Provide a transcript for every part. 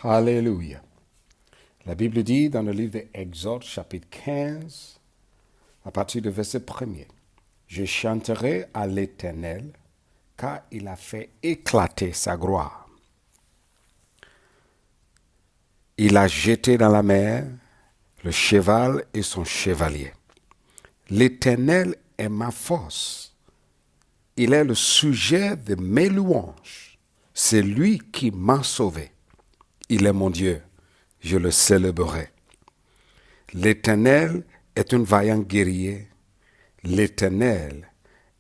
Alléluia. La Bible dit dans le livre d'Exode, chapitre 15, à partir du verset 1er, « Je chanterai à l'Éternel, car il a fait éclater sa gloire. Il a jeté dans la mer le cheval et son chevalier. L'Éternel est ma force. Il est le sujet de mes louanges. C'est lui qui m'a sauvé. Il est mon Dieu. Je le célébrerai. L'Éternel est un vaillant guerrier. L'Éternel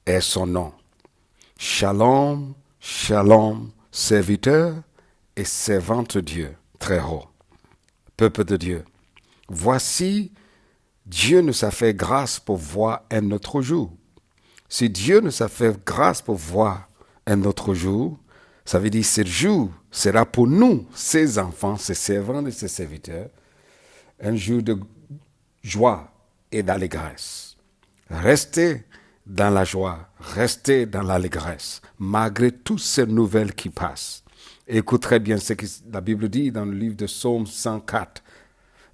est son nom. Shalom, shalom, serviteur et servante Dieu, très haut. Peuple de Dieu, voici, Dieu nous a fait grâce pour voir un autre jour. Si Dieu nous a fait grâce pour voir un autre jour, ça veut dire que ce jour sera pour nous, ses enfants, ses servants et ses serviteurs, un jour de joie et d'allégresse. Restez dans la joie, restez dans l'allégresse, malgré toutes ces nouvelles qui passent. Écoute très bien ce que la Bible dit dans le livre de Psaume 104,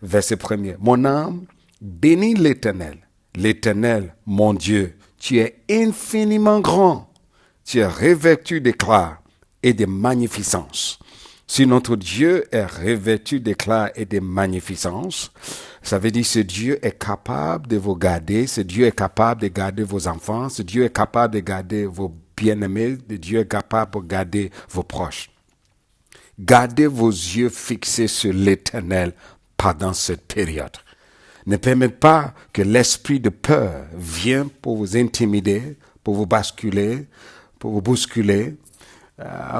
verset 1er. « Mon âme bénit l'Éternel. L'Éternel, mon Dieu, tu es infiniment grand. Tu es revêtu d'éclat et de magnificence. » Si notre Dieu est revêtu d'éclat et de magnificence, ça veut dire que ce Dieu est capable de vous garder, ce Dieu est capable de garder vos enfants, ce Dieu est capable de garder vos bien-aimés, ce Dieu est capable de garder vos proches. Gardez vos yeux fixés sur l'Éternel pendant cette période. Ne permettez pas que l'esprit de peur vienne pour vous intimider, pour vous basculer, pour vous bousculer,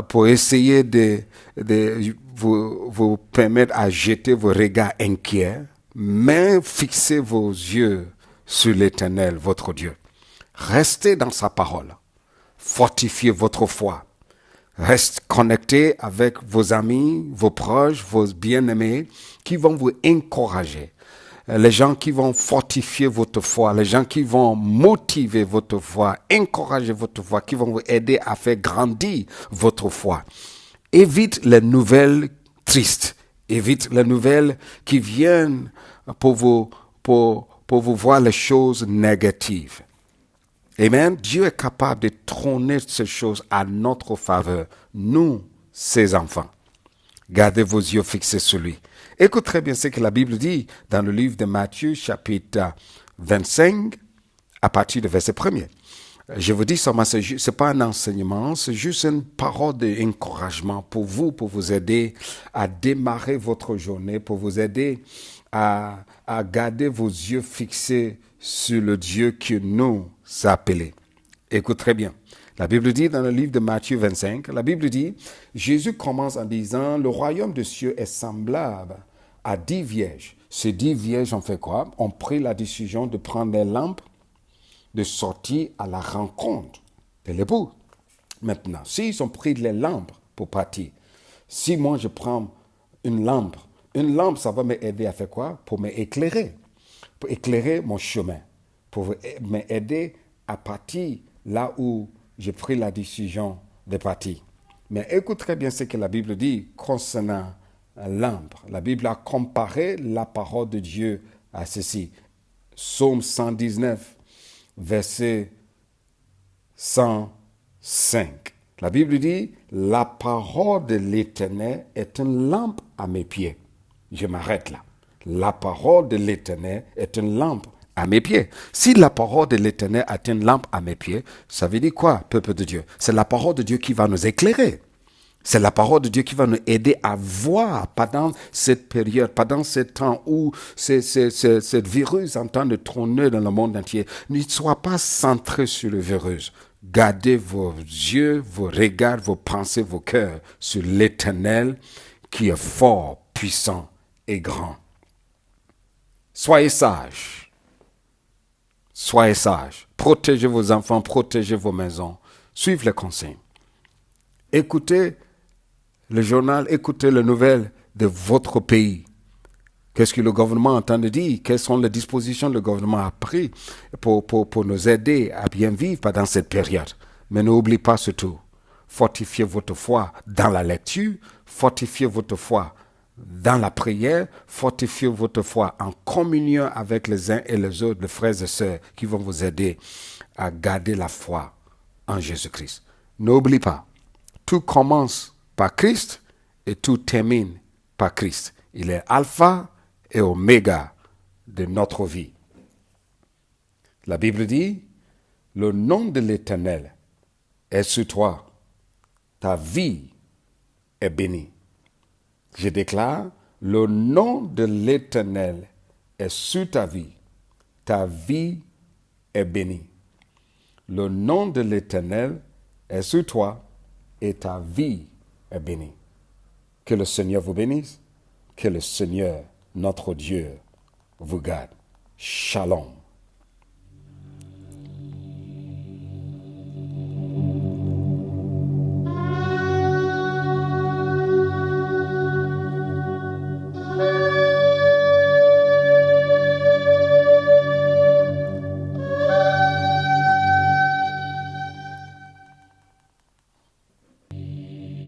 pour essayer de vous permettre à jeter vos regards inquiets, mais fixez vos yeux sur l'Éternel, votre Dieu. Restez dans sa parole. Fortifiez votre foi. Restez connectés avec vos amis, vos proches, vos bien-aimés qui vont vous encourager. Les gens qui vont fortifier votre foi, les gens qui vont motiver votre foi, encourager votre foi, qui vont vous aider à faire grandir votre foi. Évite les nouvelles tristes, évite les nouvelles qui viennent pour vous voir les choses négatives. Amen. Dieu est capable de trôner ces choses à notre faveur, nous, ses enfants. Gardez vos yeux fixés sur lui. Écoute très bien ce que la Bible dit dans le livre de Matthieu, chapitre 25, à partir du verset 1er. Je vous dis seulement, ce n'est pas un enseignement, c'est juste une parole d'encouragement pour vous aider à démarrer votre journée, pour vous aider à garder vos yeux fixés sur le Dieu qui nous a appelés. Écoute très bien. La Bible dit dans le livre de Matthieu 25, la Bible dit, Jésus commence en disant, le royaume des cieux est semblable à 10 vierges. Ces 10 vierges ont fait quoi? Ont pris la décision de prendre des lampes, de sortir à la rencontre de l'époux. Maintenant, s'ils ont pris les lampes pour partir, si moi je prends une lampe, ça va m'aider à faire quoi? Pour m'éclairer, pour éclairer mon chemin, pour m'aider à partir là où j'ai pris la décision de partir. Mais écoute très bien ce que la Bible dit concernant la lampe. La Bible a comparé la parole de Dieu à ceci. Psaume 119, verset 105. La Bible dit, la parole de l'Éternel est une lampe à mes pieds. Je m'arrête là. La parole de l'Éternel est une lampe à mes pieds. Si la parole de l'Éternel est une lampe à mes pieds, ça veut dire quoi, peuple de Dieu? C'est la parole de Dieu qui va nous éclairer. C'est la parole de Dieu qui va nous aider à voir pendant cette période, pendant ce temps où ce virus est en train de trôner dans le monde entier. Ne sois pas centré sur le virus. Gardez vos yeux, vos regards, vos pensées, vos cœurs sur l'Éternel qui est fort, puissant et grand. Soyez sages. Soyez sages. Protégez vos enfants, protégez vos maisons. Suivez les conseils. Écoutez le journal, écoutez les nouvelles de votre pays. Qu'est-ce que le gouvernement entend de dire? Quelles sont les dispositions que le gouvernement a prises pour nous aider à bien vivre pendant cette période? Mais n'oubliez pas surtout, fortifiez votre foi dans la lecture, fortifiez votre foi dans la prière, fortifiez votre foi en communion avec les uns et les autres, les frères et sœurs qui vont vous aider à garder la foi en Jésus-Christ. N'oublie pas, tout commence par Christ et tout termine par Christ. Il est alpha et oméga de notre vie. La Bible dit, le nom de l'Éternel est sur toi. Ta vie est bénie. Je déclare, le nom de l'Éternel est sur ta vie. Ta vie est bénie. Le nom de l'Éternel est sur toi et ta vie est bénie. Que le Seigneur vous bénisse. Que le Seigneur, notre Dieu, vous garde. Shalom.